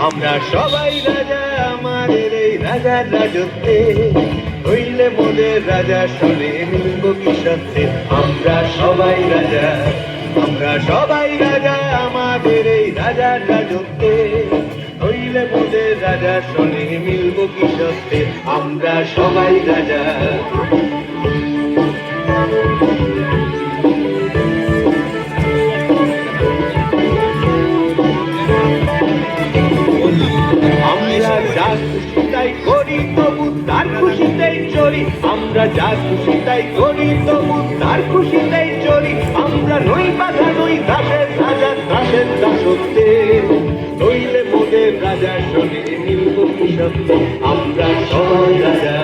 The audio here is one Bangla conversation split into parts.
আমরা সবাই রাজা আমাদের এই রাজার রাজত্বে, হইলে মোদের রাজা শোনে মিলব কি সত্যে। আমরা সবাই রাজা, আমরা সবাই রাজা আমাদের এই রাজার রাজত্বে, হইলে মোদের রাজা শোনে মিলব কি সত্যে। আমরা সবাই রাজা। আমরা যা খুশি তাই করি তবু তার খুশিতেই চলি, আমরা যা খুশি তাই করি তবু তার খুশিতেই চলি। আমরা নই বাধা নই দাসের রাজা, দাসের দাসত্বে, নইলে মোদের রাজা শোনে মিলব কি সত্যে। আমরা সবাই রাজা,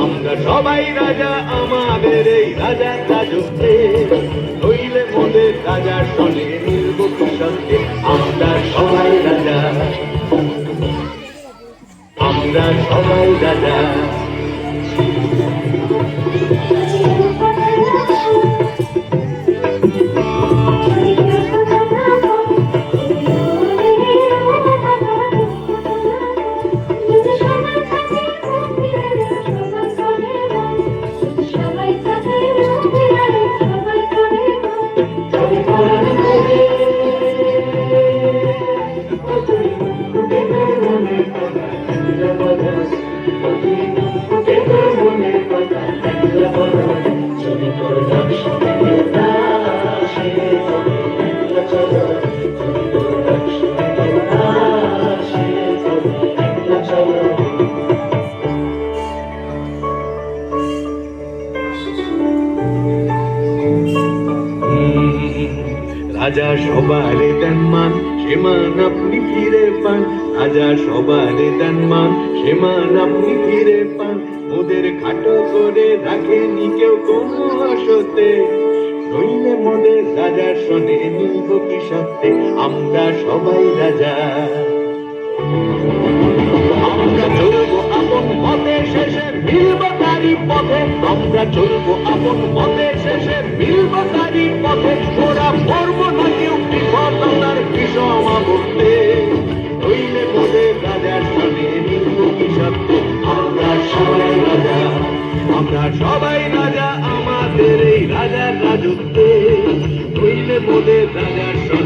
আমরা সবাই রাজা আমাদের এই রাজার রাজত্বে, নইলে মোদের রাজা শোনে মিলব কি সত্যে। আমরা সবাই রাজা, আমরা সবাই রাজা। রাজা সবারে দেন মান, সে মান আপনি ফিরে পান। রাজা সবারে দেন মান, সে মান আপনি ফিরে পান। মোদের খাটো করে রাখেনি কেউ কোনো অসতে, নইলে মোদের রাজার শোনে মিলব কি সত্যে। আমরা সবাই রাজা, আমরা চলবো আপন পথে শেষে মিলব তারি পথে। আমরা চলবো আপন পথে শেষে মিলব তারি পথে। ওরা পড়ব না কেউ বিফলতার বিষম আবর্তে, নইলে মোদের রাজার শোনে মিলব কি সত্যে। আমরা সবাই রাজা, আমরা সবাই রাজা আমাদের এই রাজার রাজত্বে, নইলে মোদের রাজার শোনে